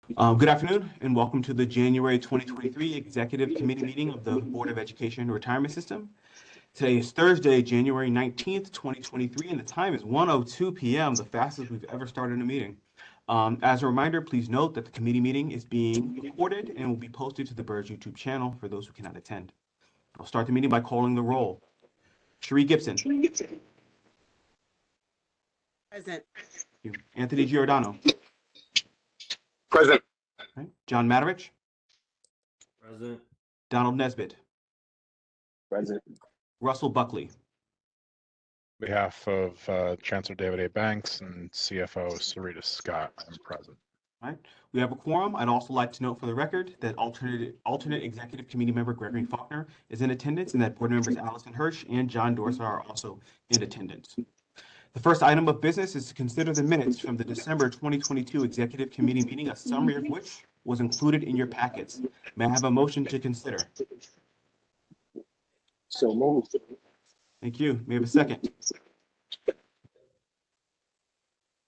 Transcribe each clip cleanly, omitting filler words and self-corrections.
Good afternoon and welcome to the January 2023 Executive Committee meeting of the Board of Education Retirement System. Today is Thursday, January 19th, 2023, and the time is 1:02 p.m., the fastest we've ever started a meeting. As a reminder, please note that the committee meeting is being recorded and will be posted to the BERS YouTube channel for those who cannot attend. I'll start the meeting by calling the roll. Cherie Gibson. Present. Anthony Giordano. Present. Right. John Matarich. Present. Donald Nesbitt. Present. Russell Buckley. On behalf of Chancellor David A. Banks and CFO Sarita Scott, I'm present. Right. We have a quorum. I'd also like to note for the record that alternate executive committee member Gregory Faulkner is in attendance, and that board members Allison Hirsch and John Dorsa are also in attendance. The first item of business is to consider the minutes from the December 2022 Executive Committee meeting, a summary of which was included in your packets. May I have a motion to consider? So moved. Thank you. May I have a second?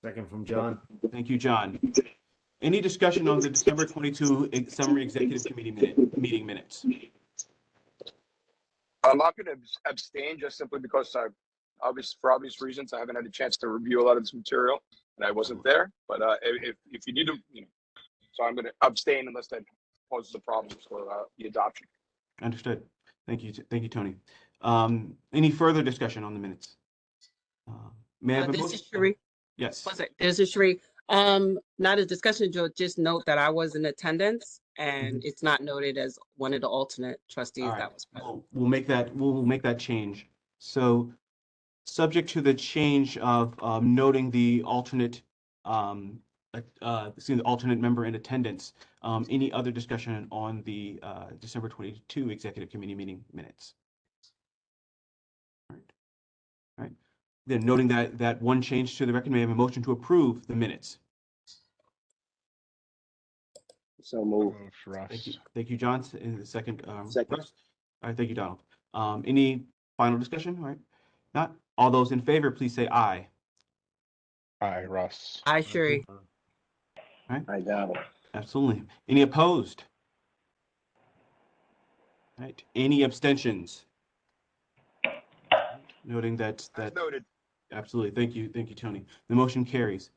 Second from John. Thank you, John. Any discussion on the December 22 summary executive committee meeting minutes? I'm not going to abstain just simply because for obvious reasons, I haven't had a chance to review a lot of this material and I wasn't there. But if you need to, so I'm going to abstain unless that poses a problem for the adoption. Understood. Thank you, Tony. Any further discussion on the minutes? May I have a This motion? is Cherie. Yes. This is Cherie. Not a discussion, Joe. Just note that I was in attendance, and it's not noted as one of the alternate trustees All right. that was present. We'll make that change. So, subject to the change of noting the alternate member in attendance, any other discussion on the December 22 Executive Committee meeting minutes? All right. Then noting that one change to the record, may I have a motion to approve the minutes? So moved. Russ. Thank you, John. In the second, Second. Russ? All right, thank you, Donald. Any final discussion? All right. Not all those in favor, please say aye. Aye, Russ. I, Cherie. I Donald. Absolutely. Any opposed? All right. Any abstentions? Noting that Noted. absolutely. Thank you, Tony. The motion carries.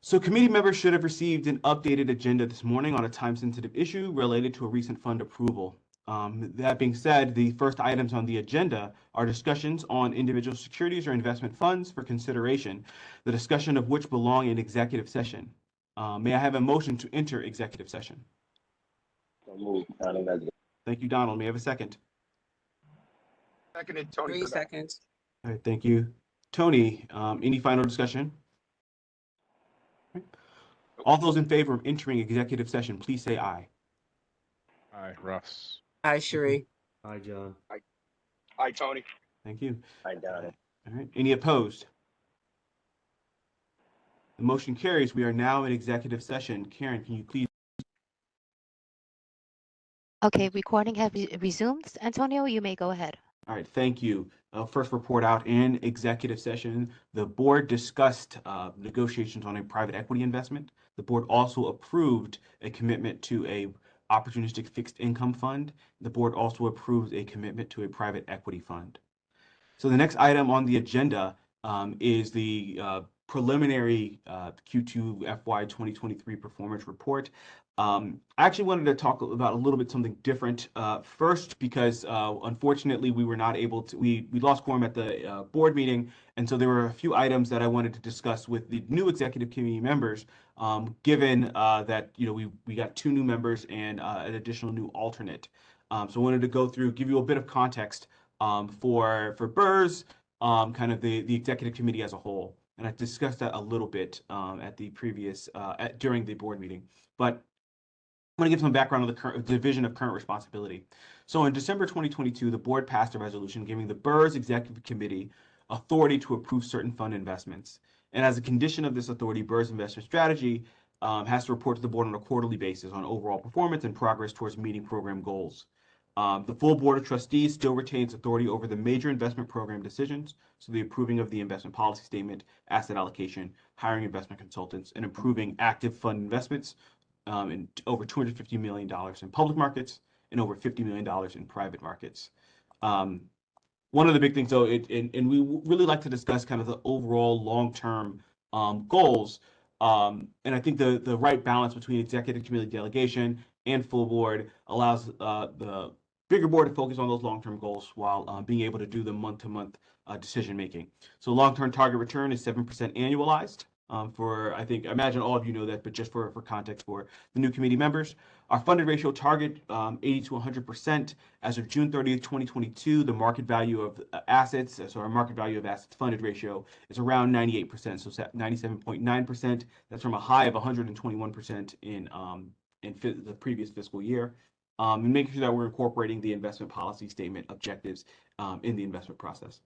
So committee members should have received an updated agenda this morning on a time-sensitive issue related to a recent fund approval. That being said, the first items on the agenda are discussions on individual securities or investment funds for consideration, the discussion of which belong in executive session. May I have a motion to enter executive session? So moved. Donald Nesbitt. Thank you, Donald. May I have a second? Seconded, Tony. 3 seconds. All right, thank you. Tony, any final discussion? All those in favor of entering executive session, please say aye. Aye, Russ. I, Cherie. Hi, John. Hi, Tony. Thank you. I Donald. All right, any opposed? The motion carries. We are now in executive session. Karen, can you please? Okay, recording has resumed. Antonio, you may go ahead. All right, thank you. First report out in executive session, the board discussed negotiations on a private equity investment. The board also approved a commitment to a opportunistic fixed income fund. The board also approved a commitment to a private equity fund. So the next item on the agenda is the preliminary Q2 FY 2023 performance report. I actually wanted to talk about a little bit something different first, because unfortunately we were not able to, we lost quorum at the board meeting, and so there were a few items that I wanted to discuss with the new executive committee members, given that we got 2 new members and an additional new alternate. So I wanted to go through, give you a bit of context for BERS, kind of the executive committee as a whole, and I discussed that a little bit at the previous during the board meeting, but I'm going to give some background on the current division of current responsibility. So in December 2022, the board passed a resolution giving the BERS Executive Committee authority to approve certain fund investments. And as a condition of this authority, BERS Investment Strategy has to report to the board on a quarterly basis on overall performance and progress towards meeting program goals. The full board of trustees still retains authority over the major investment program decisions, so the approving of the investment policy statement, asset allocation, hiring investment consultants, and approving active fund investments and over $250 million in public markets and over $50 million in private markets. One of the big things, though, and we really like to discuss kind of the overall long-term goals. And I think the right balance between executive committee delegation and full board allows the bigger board to focus on those long-term goals while being able to do the month-to-month decision making. So long-term target return is 7% annualized. I imagine all of you know that, but just for context for the new committee members, our funded ratio target 80 to 100%. As of June 30th, 2022, the market value of assets, so our market value of assets funded ratio is around 98%, so 97.9%. That's from a high of 121% in the previous fiscal year. And making sure that we're incorporating the investment policy statement objectives in the investment process.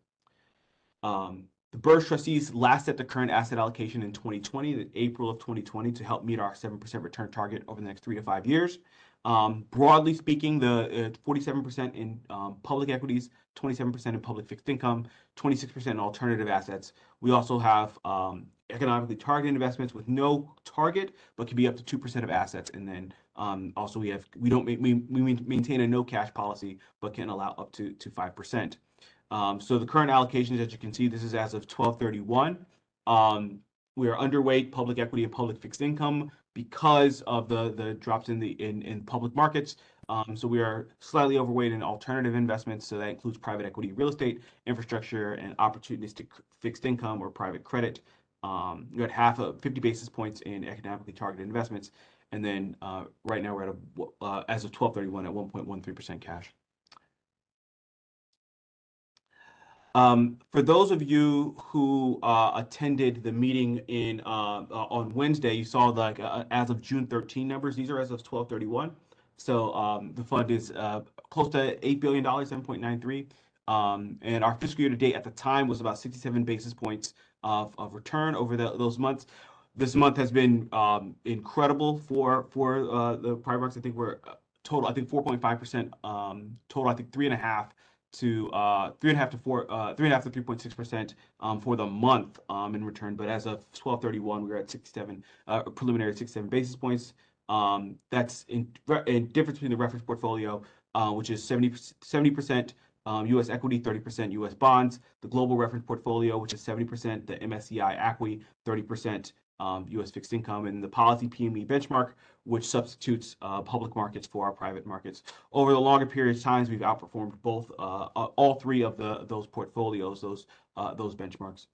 The BERS trustees last set the current asset allocation in 2020, in April of 2020, to help meet our 7% return target over the next 3 to 5 years. Broadly speaking, the 47% in public equities, 27% in public fixed income, 26% in alternative assets. We also have economically targeted investments with no target, but can be up to 2% of assets. And then also we maintain a no cash policy, but can allow up to 5%. So the current allocations, as you can see, this is as of 12/31. We are underweight public equity and public fixed income because of the drops in public markets. So we are slightly overweight in alternative investments. So that includes private equity, real estate, infrastructure, and opportunistic fixed income or private credit. We had 50 basis points in economically targeted investments. And then right now we're at as of 12/31 at 1.13% cash. For those of you who attended the meeting on Wednesday, you saw as of June 13 numbers. These are as of 12/31. So the fund is close to $8 billion, 7.93. And our fiscal year to date at the time was about 67 basis points of return over those months. This month has been incredible for the private markets. I think we're total, 4.5%, total, 3.5 to 3.6% for the month in return. But as of 12/31, we were at 67, preliminary 67 basis points. That's in difference between the reference portfolio, which is 70% U.S. equity, 30% U.S. bonds. The global reference portfolio, which is 70% the MSCI ACWI, 30% U.S. fixed income, and the policy PME benchmark, which substitutes public markets for our private markets. Over the longer period of times, we've outperformed both all three of those portfolios, those benchmarks.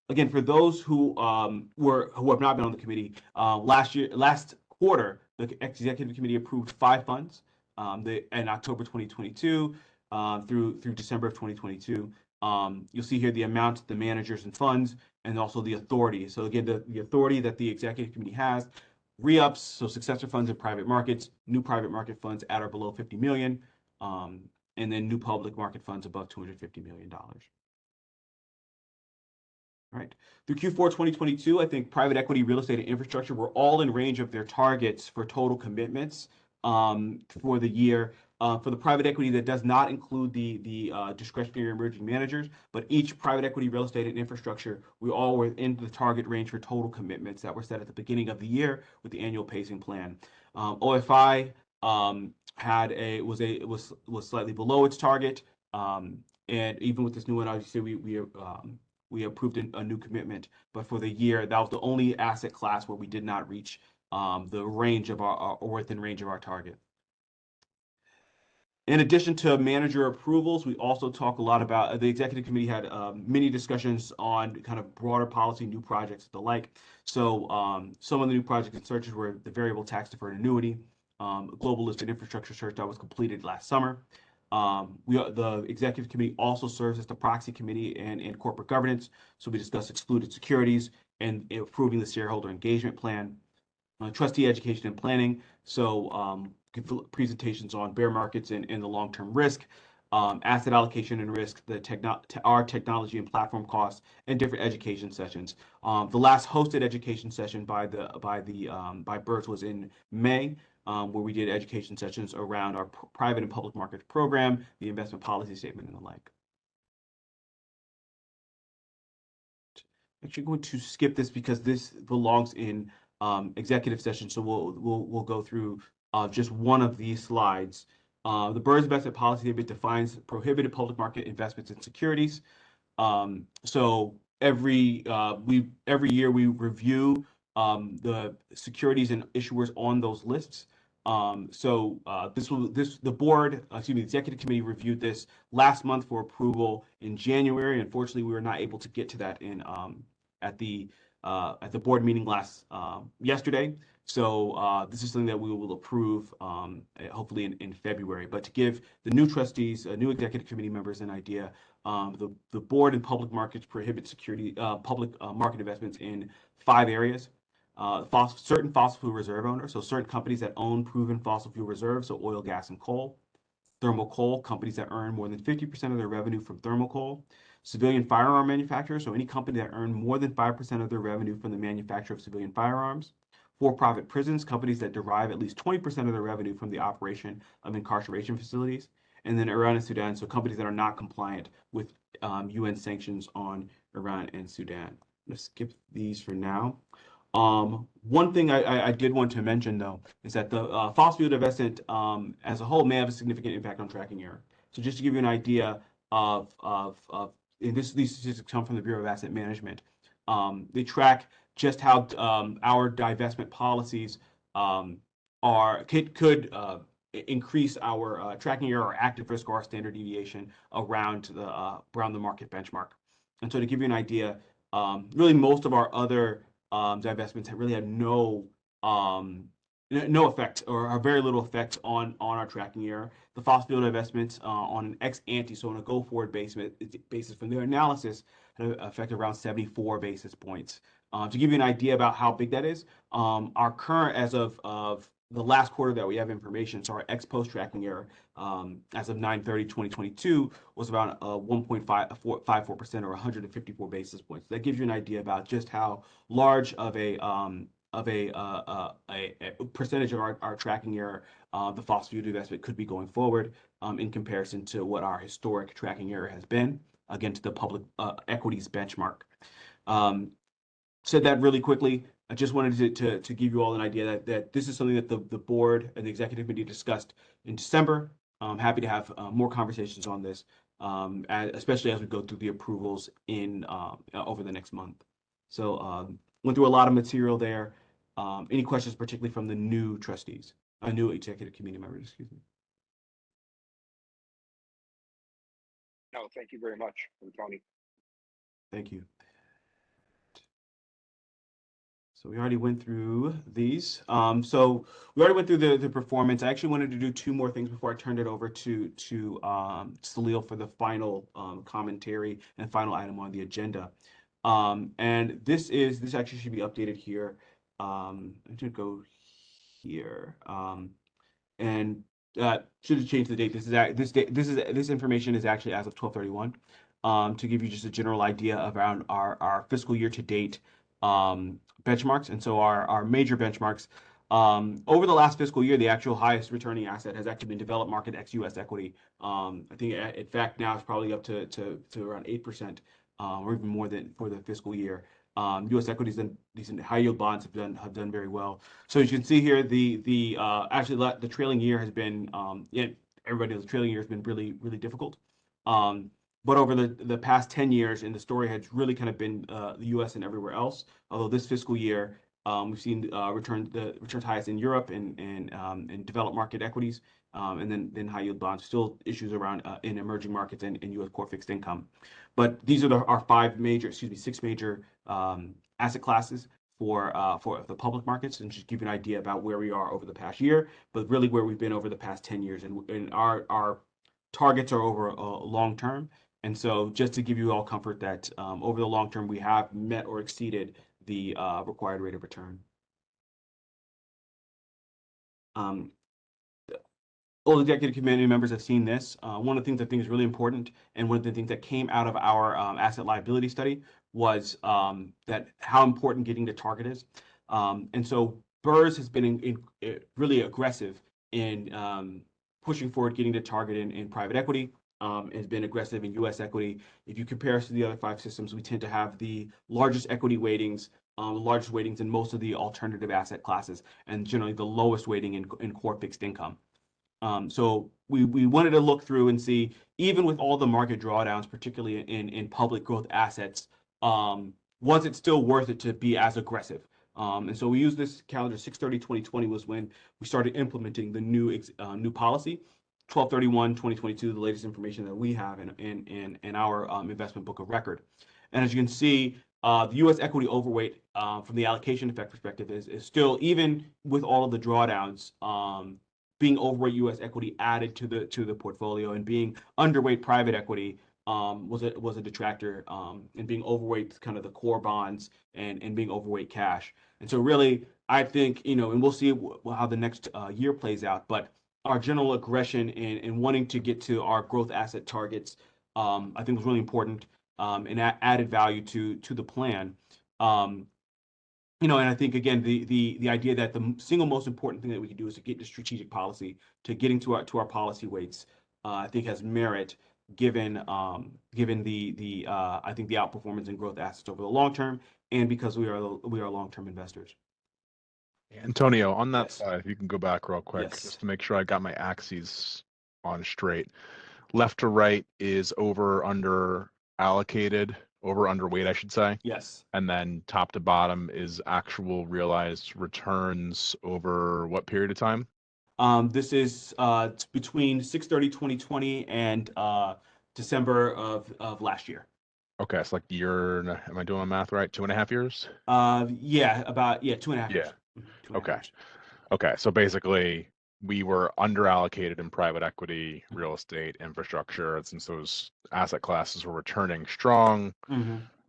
Again, for those who have not been on the committee, last quarter, the executive committee approved 5 funds in October 2022 through December of 2022. You'll see here the amount, the managers and funds, and also the authority. So again, the authority that the executive committee has, re-ups, so successor funds in private markets, new private market funds at or below 50 million, and then new public market funds above $250 million. All right. Through Q4 2022, I think private equity, real estate, and infrastructure were all in range of their targets for total commitments for the year. For the private equity, that does not include the discretionary emerging managers, but each private equity, real estate, and infrastructure, we all were in the target range for total commitments that were set at the beginning of the year with the annual pacing plan. OFI was slightly below its target, and even with this new one, obviously we approved a new commitment, but for the year, that was the only asset class where we did not reach the range of or within range of our target. In addition to manager approvals, we also talk a lot about, the executive committee had many discussions on kind of broader policy, new projects, and the like. So some of the new projects and searches were the variable tax deferred annuity, global listed infrastructure search that was completed last summer. The executive committee also serves as the proxy committee and corporate governance. So we discussed excluded securities and approving the shareholder engagement plan, trustee education and planning. So presentations on bear markets and the long-term risk, asset allocation and risk, our technology and platform costs, and different education sessions. The last hosted education session by BERS was in May, where we did education sessions around our private and public markets program, the investment policy statement, and the like. Actually going to skip this because this belongs in executive session. So we'll go through just one of these slides. The BERS investment policy statement defines prohibited public market investments in securities. So every year we review the securities and issuers on those lists. The board, the executive committee reviewed this last month for approval in January. Unfortunately, we were not able to get to that at the board meeting yesterday. So this is something that we will approve hopefully in February. But to give the new trustees, new executive committee members an idea, the board and public markets prohibit public market investments in 5 areas. Certain fossil fuel reserve owners, so certain companies that own proven fossil fuel reserves, so oil, gas, and coal. Thermal coal, companies that earn more than 50% of their revenue from thermal coal. Civilian firearm manufacturers, so any company that earn more than 5% of their revenue from the manufacture of civilian firearms. For-profit prisons, companies that derive at least 20% of their revenue from the operation of incarceration facilities. And then Iran and Sudan, so companies that are not compliant with UN sanctions on Iran and Sudan. I'm going to skip these for now. One thing I did want to mention, though, is that the fossil fuel investment as a whole may have a significant impact on tracking error. So just to give you an idea of these statistics come from the Bureau of Asset Management. They track just how our divestment policies could increase our tracking error or active risk or our standard deviation around the market benchmark. And so to give you an idea, really most of our other divestments have really had no effect or very little effect on our tracking error. The fossil fuel divestments on an ex ante, so on a go forward basis from their analysis, had an effect around 74 basis points. To give you an idea about how big that is, our current, as of the last quarter that we have information, so our ex post tracking error as of 9/30/2022 was around 1.54% or 154 basis points. That gives you an idea about just how large of a percentage of our tracking error the fossil fuel investment could be going forward in comparison to what our historic tracking error has been against the public equities benchmark. Said that really quickly. I just wanted to give you all an idea that this is something that the board and the executive committee discussed in December. I'm happy to have more conversations on this, especially as we go through the approvals over the next month. So went through a lot of material there. Any questions, particularly from the new trustees, new executive committee members, excuse me. No, thank you very much, Tony. Thank you. So we already went through these. So we already went through the performance. I actually wanted to do 2 more things before I turned it over to Salil for the final commentary and final item on the agenda. And this actually should be updated here. I'm going to go here. And should have changed the date. This information is actually as of 12/31. To give you just a general idea around our fiscal year to date benchmarks. And so our major benchmarks over the last fiscal year, the actual highest returning asset has actually been developed market ex-US equity. I think in fact now it's probably up to around 8% or even more than for the fiscal year. U.S. equities and these high yield bonds have done very well. So as you can see here, actually the trailing year has been everybody knows the trailing year has been really difficult. But over the past 10 years, and the story has really kind of been the U.S. and everywhere else. Although this fiscal year, we've seen returns highest in Europe and developed market equities, and then high yield bonds. Still issues around in emerging markets and U.S. core fixed income. But these are our 6 major asset classes for the public markets, and just give you an idea about where we are over the past year, but really where we've been over the past 10 years. And our targets are over a long term. And so just to give you all comfort that over the long term, we have met or exceeded the required rate of return. All executive committee members have seen this. One of the things I think is really important, and one of the things that came out of our asset liability study was that how important getting to target is. And so BERS has been really aggressive in pushing forward getting to target in private equity. Has been aggressive in U.S. equity. If you compare us to the other 5 systems, we tend to have the largest equity weightings the largest weightings in most of the alternative asset classes, and generally the lowest weighting in core fixed income. So we wanted to look through and see, even with all the market drawdowns, particularly in public growth assets, was it still worth it to be as aggressive? And so we used this calendar. 6/30/2020 was when we started implementing the new policy. 12/31/2022, the latest information that we have in our investment book of record. And as you can see, the U.S. equity overweight from the allocation effect perspective is still, even with all of the drawdowns, being overweight U.S. equity added to the portfolio, and being underweight private equity was a detractor, and being overweight kind of the core bonds and being overweight cash. And so really, I think, and we'll see how the next year plays out, but our general aggression in wanting to get to our growth asset targets, I think was really important, and added value to the plan. And I think, again, the idea that the single most important thing that we can do is to get to strategic policy, to getting to our policy weights, I think has merit, given the I think the outperformance in growth assets over the long term, and because we are long-term investors. Antonio, on that Yes. side, if you can go back real quick, Yes. just to make sure I got my axes on straight. Left to right is over under allocated, over underweight, I should say. Yes. And then top to bottom is actual realized returns over what period of time? This is between 6/30/2020 and December of last year. Okay, it's like am I doing my math right? 2.5 years? Yeah, about 2.5 years. Yeah. 2.5 Okay. years. Okay, so basically we were underallocated in private equity, real estate, infrastructure, and since those asset classes were returning strong,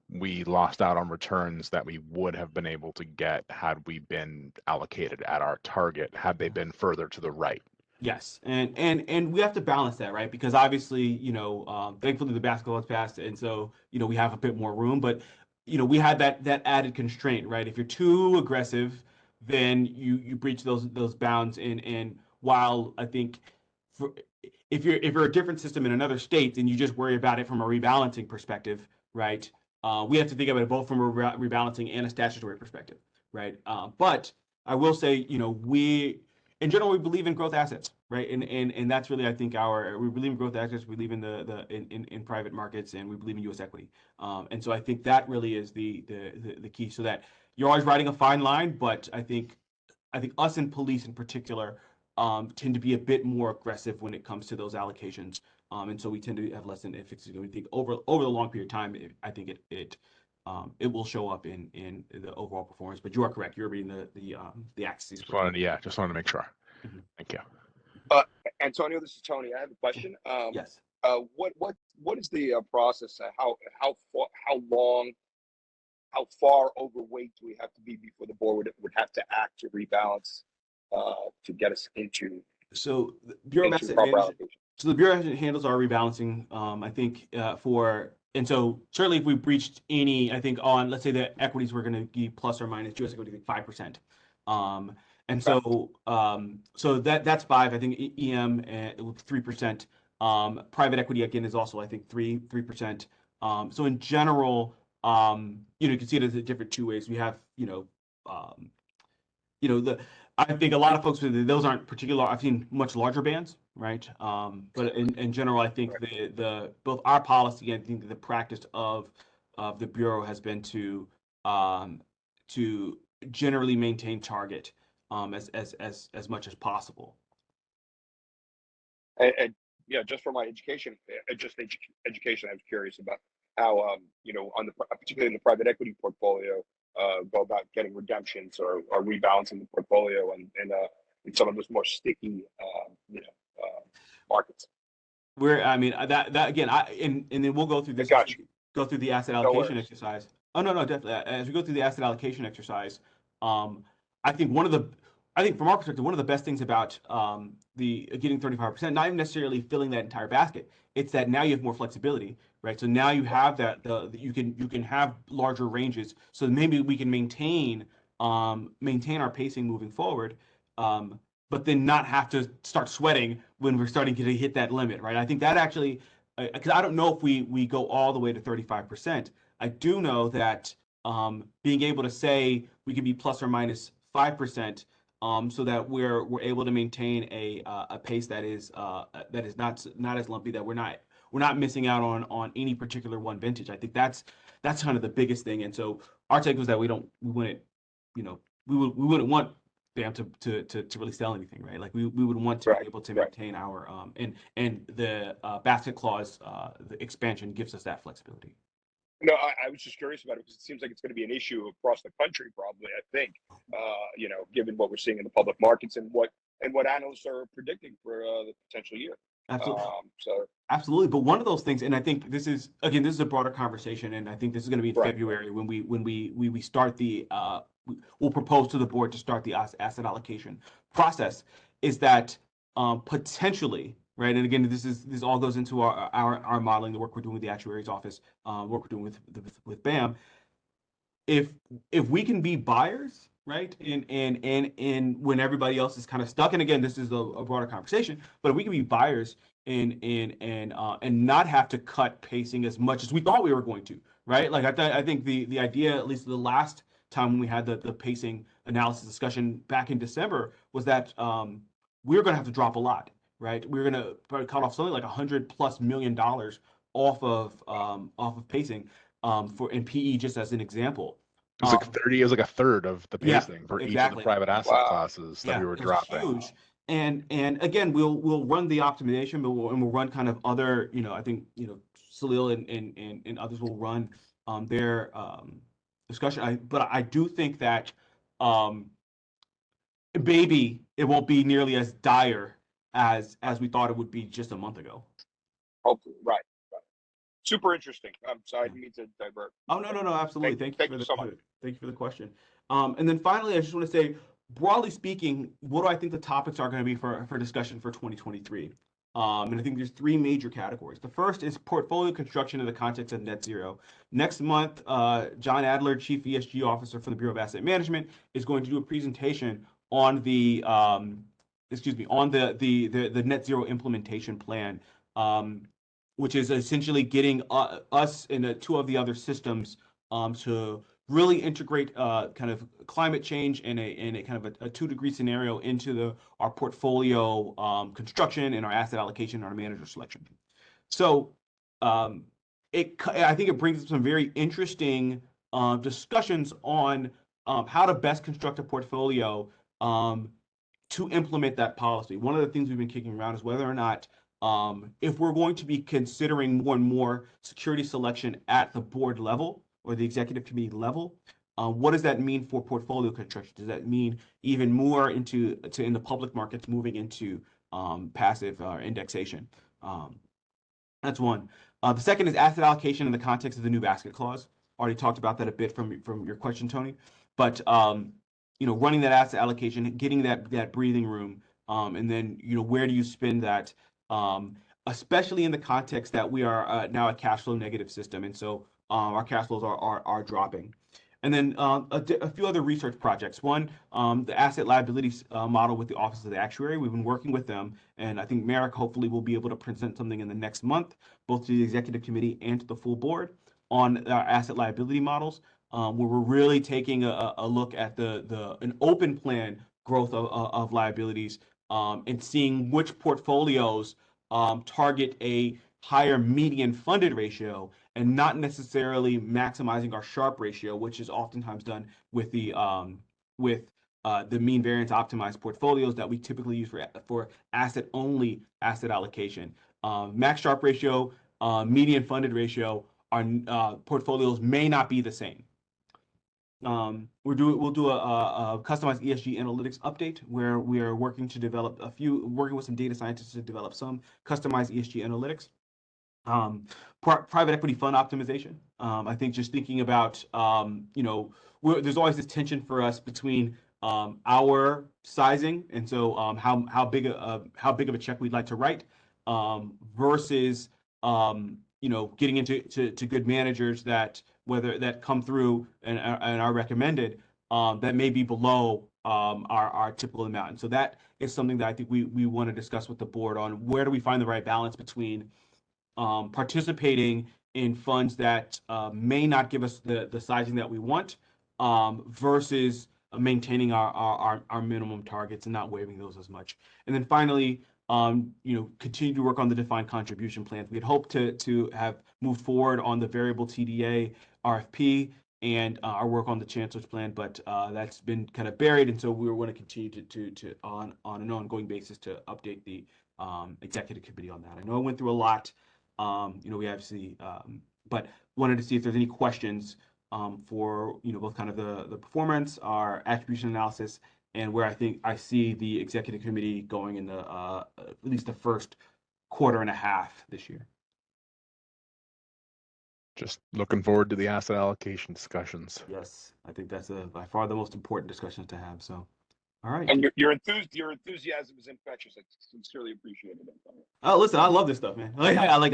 we lost out on returns that we would have been able to get had we been allocated at our target, had they been further to the right. Yes, and we have to balance that, right? Because obviously, thankfully the basketball has passed, and so we have a bit more room. But we had that added constraint, right? If you're too aggressive, then you breach those bounds. And while I think if you're a different system in another state, then you just worry about it from a rebalancing perspective, right? We have to think about it both from a rebalancing and a statutory perspective, right? But I will say, we in general, we believe in growth assets, right? And that's really, I think, we believe in growth assets, we believe in in private markets, and we believe in U.S. equity. And so I think that really is the key, so that you're always riding a fine line. But I think us and police in particular tend to be a bit more aggressive when it comes to those allocations. And so we tend to have less than efficacy. We think over the long period of time, I think it will show up in the overall performance. But you are correct. You're reading the axes. Just wanted to make sure. Mhm. Thank you. Antonio, this is Tony. I have a question. Yes. What is the process? How far overweight do we have to be before the board would have to act to rebalance to get us into So the Bureau of Asset proper Management. allocation? So the Bureau of Asset handles our rebalancing. I think and so certainly if we breached any, I think on, let's say the equities were going to be plus or minus U.S. equity 5%. And so that's 5. I think EM 3%. Private equity again is also, I think, 3%. So in general, you can see it as a different two ways. We have I think a lot of folks, those aren't particular. I've seen much larger bands, right? But in general, I think the both our policy and I think the practice of the Bureau has been to generally maintain target as much as possible. And yeah, just for my education, education, I was curious about how particularly in the private equity portfolio, go about getting redemptions or rebalancing the portfolio and in some of those more sticky markets. That again, and then we'll go through this. Go through the asset allocation exercise. Oh no, definitely. As we go through the asset allocation exercise, I think from our perspective, one of the best things about the getting 35%, not even necessarily filling that entire basket, it's that now you have more flexibility, right? So now you have you can have larger ranges, so maybe we can maintain our pacing moving forward, but then not have to start sweating when we're starting to hit that limit, right? I think that actually, because I don't know if we go all the way to 35%. I do know that being able to say we could be plus or minus 5%, so that we're able to maintain a pace that is not as lumpy, that we're not missing out on any particular one vintage. I think that's kind of the biggest thing. And so our take was that we wouldn't, we wouldn't want BAM to really sell anything, right? Like we would want to be able to maintain our and the basket clause, the expansion gives us that flexibility. No, I was just curious about it because it seems like it's going to be an issue across the country, probably. I think, given what we're seeing in the public markets and what analysts are predicting for the potential year. Absolutely. So absolutely, but one of those things, and I think this is a broader conversation, and I think this is going to be in February when we start the we'll propose to the board to start the asset allocation process. Is that potentially, right? And again, this all goes into our modeling, the work we're doing with the actuary's office, work we're doing with BAM. If we can be buyers, right, and when everybody else is kind of stuck, and again, this is a broader conversation, but if we can be buyers and not have to cut pacing as much as we thought we were going to, right? Like I think the idea, at least the last time when we had the pacing analysis discussion back in December, was that we were going to have to drop a lot, right? We were going to cut off something like $100+ million off of pacing in PE, just as an example. It was like 30. It was like a third of the pacing for each of the private asset classes that we were dropping. Huge. And again, we'll run the optimization, but we'll run kind of other, I think, Salil and others will run their discussion. But I do think that maybe it won't be nearly as dire as we thought it would be just a month ago. Hopefully, right. Super interesting. I'm sorry, I didn't mean to divert. Oh, no, absolutely. Thank you so much. Thank you for the question. And then finally, I just want to say, broadly speaking, what do I think the topics are going to be for discussion for 2023? And I think there's three major categories. The first is portfolio construction in the context of net zero. Next month, John Adler, Chief ESG Officer for the Bureau of Asset Management, is going to do a presentation on the net zero implementation plan, which is essentially getting us and two of the other systems to really integrate kind of climate change and a kind of a 2-degree scenario into our portfolio construction and our asset allocation and our manager selection. So I think it brings up some very interesting discussions on how to best construct a portfolio to implement that policy. One of the things we've been kicking around is whether or not if we're going to be considering more and more security selection at the board level or the executive committee level, what does that mean for portfolio construction? Does that mean even more in the public markets, moving into passive indexation? That's one. The second is asset allocation in the context of the new basket clause. Already talked about that a bit from your question, Tony. But running that asset allocation, getting that breathing room, and then where do you spend that? Especially in the context that we are now a cash flow negative system, and so our cash flows are dropping. And then a few other research projects. One, the asset liabilities model with the Office of the Actuary. We've been working with them, and I think Merrick hopefully will be able to present something in the next month, both to the executive committee and to the full board, on our asset liability models, where we're really taking a look at an open plan growth of liabilities, and seeing which portfolios target a higher median funded ratio and not necessarily maximizing our Sharpe ratio, which is oftentimes done with the mean variance optimized portfolios that we typically use for asset allocation. Max Sharpe ratio, median funded ratio, our portfolios may not be the same. We'll do a customized ESG analytics update where we are working with some data scientists to develop some customized ESG analytics. Private equity fund optimization. I think just thinking about, there's always this tension for us between our sizing, and so how big of a check we'd like to write, versus getting into good managers that come through and are recommended, that may be below our typical amount. And so that is something that I think we want to discuss with the board on where do we find the right balance between participating in funds that may not give us the sizing that we want, versus maintaining our minimum targets and not waiving those as much. And then finally, continue to work on the defined contribution plans. We had hoped to have moved forward on the variable TDA RFP and our work on the chancellor's plan, but that's been kind of buried, and so we were going to continue to on an ongoing basis to update the executive committee on that. I know I went through a lot. We obviously, but wanted to see if there's any questions for both kind of the performance, our attribution analysis, and where I think I see the executive committee going in the at least the first quarter and a half this year. Just looking forward to the asset allocation discussions. Yes, I think that's by far the most important discussions to have. So, all right. And your enthusiasm is infectious. I sincerely appreciate it. Oh, listen, I love this stuff, man. I gotta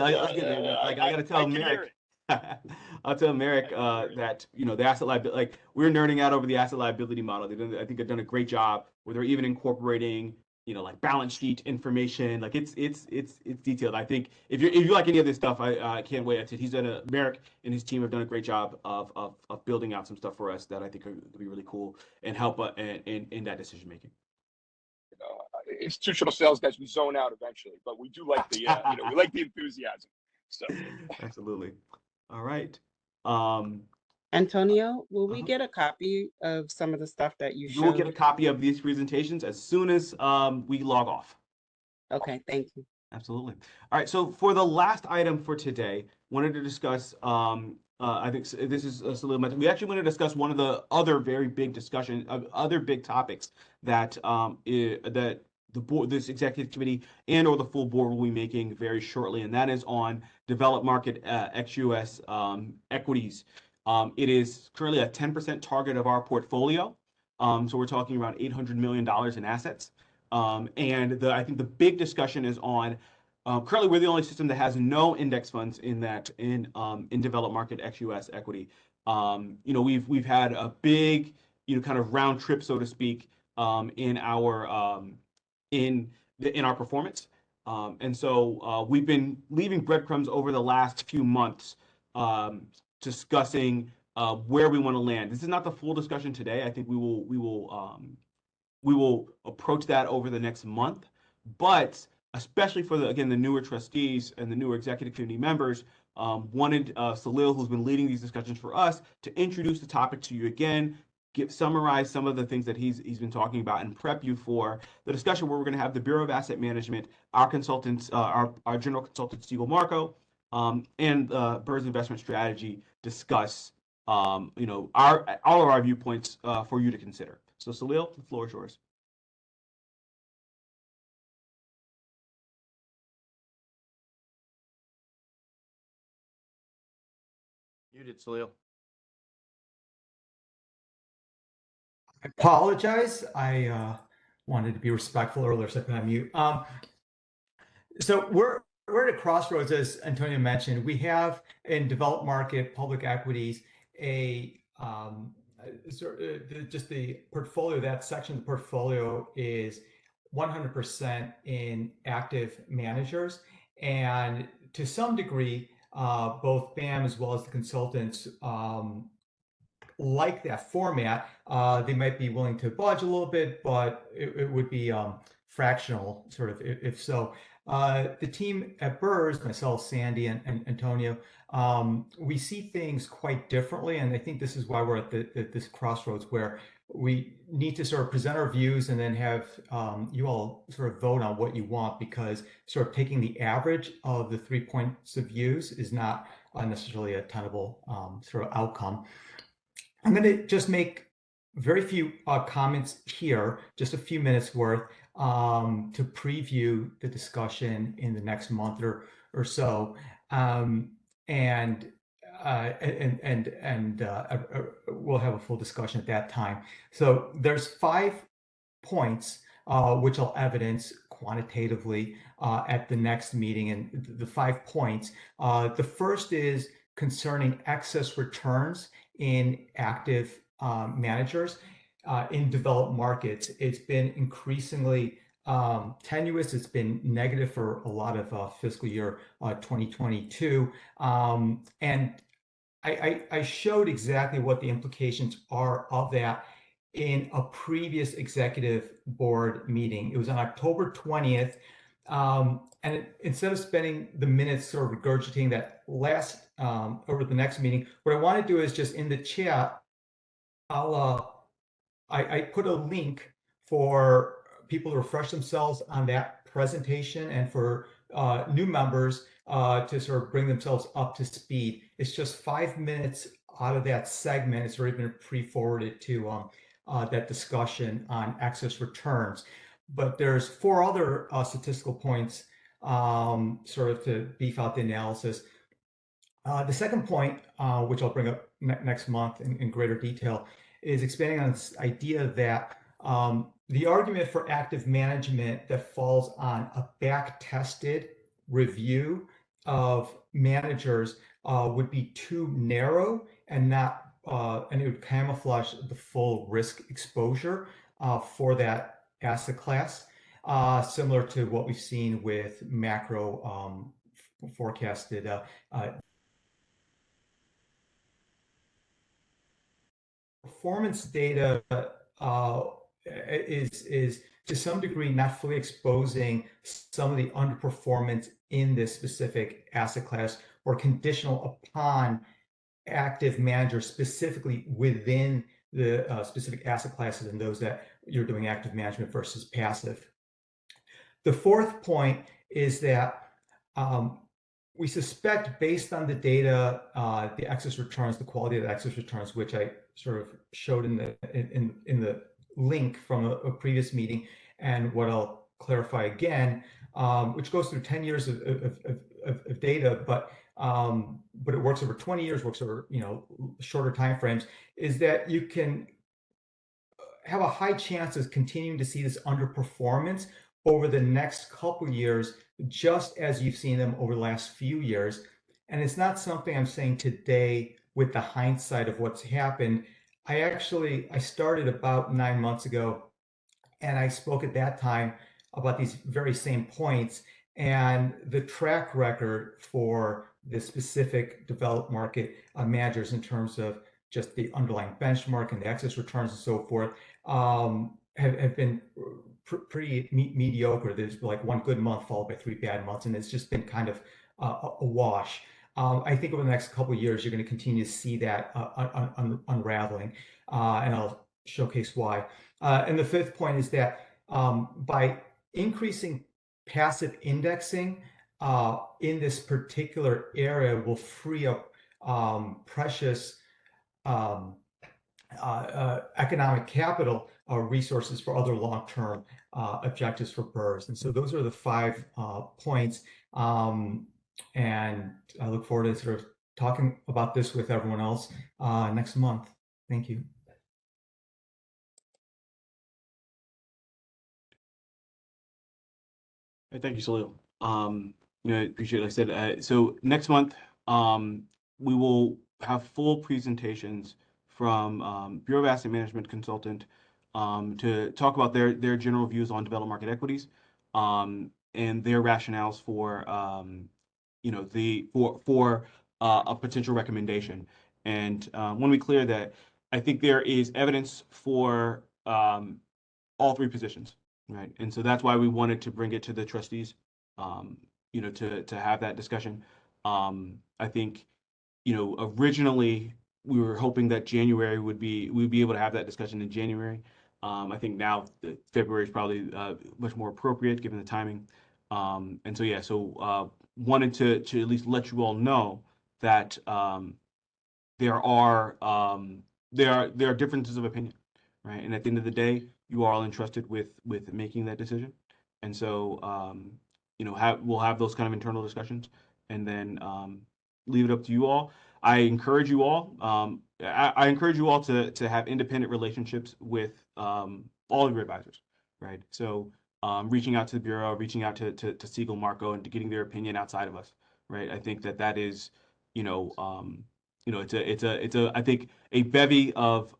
tell I can hear Merrick. it. I'll tell Merrick that the asset liability, like we're nerding out over the asset liability model. I think they've done a great job where they're even incorporating like balance sheet information. Like it's detailed. I think if you like any of this stuff, I can't wait. Merrick and his team have done a great job of building out some stuff for us that I think could be really cool and help in that decision making. Institutional sales guys, we zone out eventually, but we do like the we like the enthusiasm. So absolutely. All right. Antonio, will we get a copy of some of the stuff that you showed? You will get a copy of these presentations as soon as we log off. Okay, thank you. Absolutely. All right. So for the last item for today, wanted to discuss. I think this is a little bit. We actually want to discuss one of the other very big other big topics that that the board, this executive committee, and/or the full board will be making very shortly, and that is on developed market ex-US equities. It is currently a 10% target of our portfolio. So we're talking around $800 million in assets. And I think the big discussion is on currently we're the only system that has no index funds in developed market ex-US equity. We've had a big kind of round trip, so to speak, in our performance. And so we've been leaving breadcrumbs over the last few months discussing where we want to land. This is not the full discussion today. I think we will approach that over the next month, but especially for the newer trustees and the newer executive committee members, wanted Salil, who's been leading these discussions for us, to introduce the topic to you again, summarize some of the things that he's been talking about, and prep you for the discussion where we're going to have the Bureau of Asset Management, our consultants, our general consultant, Stiegel Marco, and BERS Investment Strategy discuss all of our viewpoints for you to consider. So Salil, the floor is yours. Muted, Salil. I apologize. I wanted to be respectful earlier, so I put on mute. So we're at a crossroads, as Antonio mentioned. We have in developed market public equities just the portfolio. That section of the portfolio is 100% in active managers, and to some degree, both BAM as well as the consultants like that format. They might be willing to budge a little bit, but it would be fractional, sort of, if so. The team at BERS, myself, Sandy, and Antonio, we see things quite differently, and I think this is why we're at this crossroads where we need to sort of present our views and then have you all sort of vote on what you want, because sort of taking the average of the 3 points of views is not necessarily a tenable sort of outcome. I'm going to just make very few comments here, just a few minutes worth, to preview the discussion in the next month or so, and we'll have a full discussion at that time. So there's 5 points which I'll evidence quantitatively at the next meeting, and the 5 points. The first is concerning excess returns in active managers in developed markets. It's been increasingly tenuous. It's been negative for a lot of fiscal year 2022. And I showed exactly what the implications are of that in a previous executive board meeting. It was on October 20th. And instead of spending the minutes sort of regurgitating that last over the next meeting, what I want to do is just in the chat, I put a link for people to refresh themselves on that presentation and for new members to sort of bring themselves up to speed. It's just 5 minutes out of that segment. It's already been pre-forwarded to that discussion on excess returns. But there's 4 other statistical points sort of to beef out the analysis. The second point, which I'll bring up next month in greater detail, is expanding on this idea that the argument for active management that falls on a back-tested review of managers would be too narrow and not, and it would camouflage the full risk exposure for that asset class, similar to what we've seen with macro forecasted performance data is to some degree not fully exposing some of the underperformance in this specific asset class or conditional upon active managers specifically within the specific asset classes and those that you're doing active management versus passive. The fourth point is that we suspect, based on the data, the excess returns, the quality of the excess returns, which I sort of showed in the link from a previous meeting, and what I'll clarify again, which goes through 10 years of data, but it works over 20 years, works over shorter time frames, is that you can have a high chance of continuing to see this underperformance over the next couple years, just as you've seen them over the last few years. And it's not something I'm saying today with the hindsight of what's happened. I started about 9 months ago, and I spoke at that time about these very same points, and the track record for the specific developed market managers in terms of just the underlying benchmark and the excess returns and so forth have been pretty mediocre. There's like 1 good month followed by 3 bad months, and it's just been kind of a wash. I think over the next couple of years, you're going to continue to see that unraveling, and I'll showcase why. And the fifth point is that by increasing passive indexing in this particular area will free up precious economic capital resources for other long-term objectives for BERS. And so those are the 5 points. And I look forward to sort of talking about this with everyone else next month. Thank you. Thank you, Salil. I appreciate it. Like I said, so next month, we will have full presentations from Bureau of Asset Management consultant to talk about their general views on developed market equities and their rationales for a potential recommendation. And want to be clear that I think there is evidence for all 3 positions, right? And so that's why we wanted to bring it to the trustees, to have that discussion. I think, originally we were hoping that January we'd be able to have that discussion in January. I think now February is probably much more appropriate given the timing. And so, yeah, wanted to at least let you all know that there are differences of opinion, right? And at the end of the day, you are all entrusted with making that decision. And so, we'll have those kind of internal discussions, and then leave it up to you all. I encourage you all. I encourage you all to have independent relationships with all of your advisors, right? So reaching out to the Bureau, reaching out to Siegel, Marco, and getting their opinion outside of us, right? I think that is, it's a I think a bevy of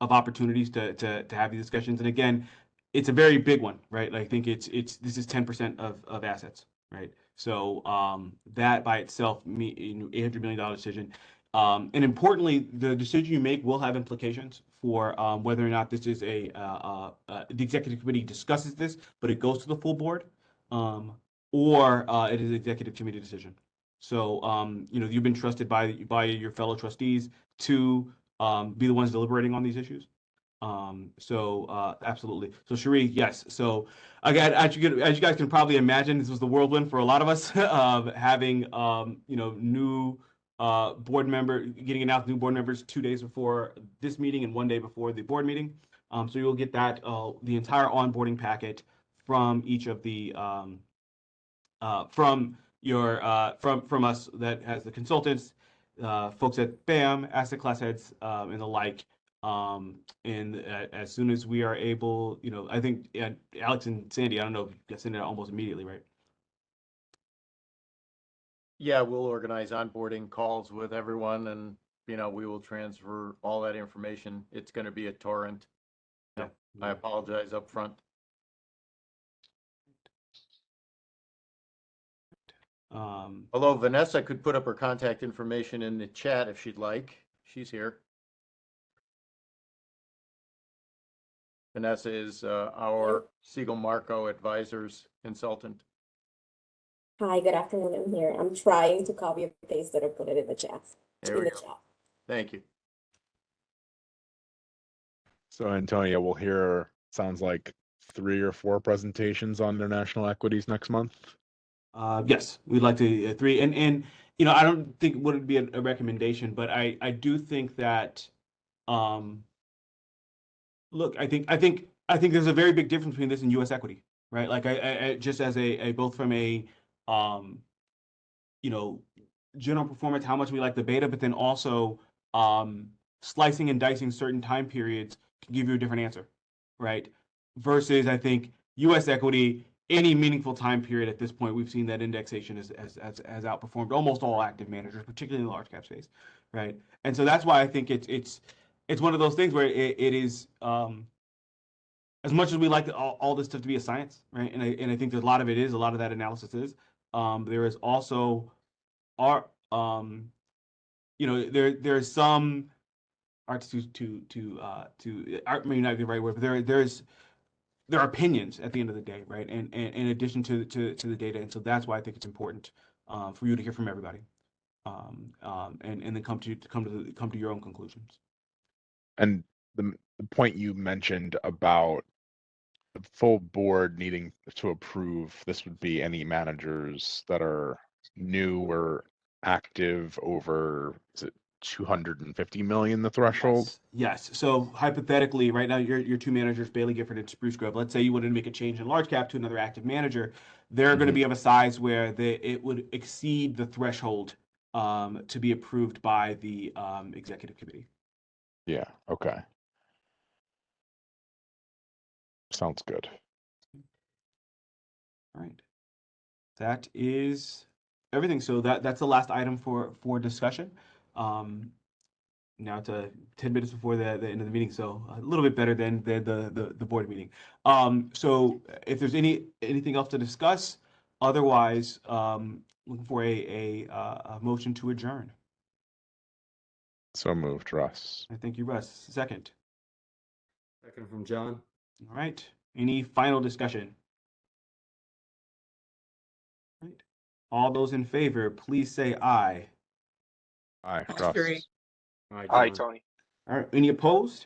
opportunities to have these discussions. And again, it's a very big one, right? I think this is 10% of assets, right? So that by itself, $800 million decision. And importantly, the decision you make will have implications for whether or not this is the executive committee discusses this, but it goes to the full board, or it is an executive committee decision. So you've been trusted by your fellow trustees to be the ones deliberating on these issues. Absolutely. So Cherie, yes. So again, as you guys can probably imagine, this was the whirlwind for a lot of us of having new board member getting announced new board members 2 days before this meeting and 1 day before the board meeting. So you'll get that the entire onboarding packet from each of the from us that has the consultants, folks at BAM, asset class heads, and the like. And as soon as we are able, I think Alex and Sandy, I don't know if you guys send it out almost immediately, right? Yeah, we'll organize onboarding calls with everyone, and we will transfer all that information. It's going to be a torrent. Yeah. I apologize up front. Although Vanessa could put up her contact information in the chat if she'd like. She's here. Vanessa is our Siegel Marco Advisors consultant. Hi, good afternoon. I'm here. I'm trying to copy and paste it or put it in the chat. There we go. Thank you. So Antonia, we'll hear, sounds like 3 or 4 presentations on international equities next month. Yes, we'd like to 3, and I don't think it would be a recommendation, but I do think that look, I think there's a very big difference between this and U.S. equity, right? Like I just as a both from a general performance, how much we like the beta, but then also slicing and dicing certain time periods can give you a different answer, right? Versus I think U.S. equity, any meaningful time period at this point, we've seen that indexation has outperformed almost all active managers, particularly in the large cap space, right? And so that's why I think it's one of those things where it is as much as we like all this stuff to be a science, right? And I think there's a lot of that analysis is. There is also there's some art to art may not be the right word, but there are opinions at the end of the day, right? And in addition to the data, and so that's why I think it's important for you to hear from everybody, and then come to your own conclusions. And the point you mentioned about the full board needing to approve, this would be any managers that are new or active over, is it 250 million, the threshold? Yes. So hypothetically, right now, your 2 managers, Bailey Gifford and Spruce Grove, let's say you wanted to make a change in large cap to another active manager, they're going to be of a size where it would exceed the threshold to be approved by the executive committee. Yeah, okay. Sounds good. All right. That is everything. So that's the last item for discussion. Now it's 10 minutes before the end of the meeting, so a little bit better than the board meeting. So if there's anything else to discuss, otherwise, looking for a motion to adjourn. So moved, Russ. I thank you, Russ. Second. Second from John. All right. Any final discussion? All right. All those in favor, please say aye. Aye, Hi, Russ. Cherie. Hi, Tony. All right. Any opposed?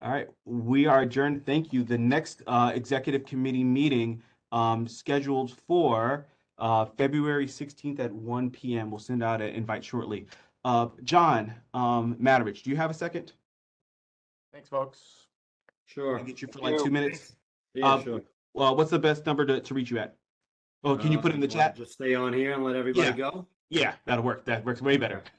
All right. We are adjourned. Thank you. The next executive committee meeting scheduled for February 16th at 1 p.m. We'll send out an invite shortly. John Matterich, do you have a second? Thanks, folks. Sure. Can I get you for like 2 minutes? Yeah, sure. Well, what's the best number to reach you at? Oh, can you put it in the chat? Just stay on here and let everybody Yeah. go? Yeah, that'll work. That works way better. Okay.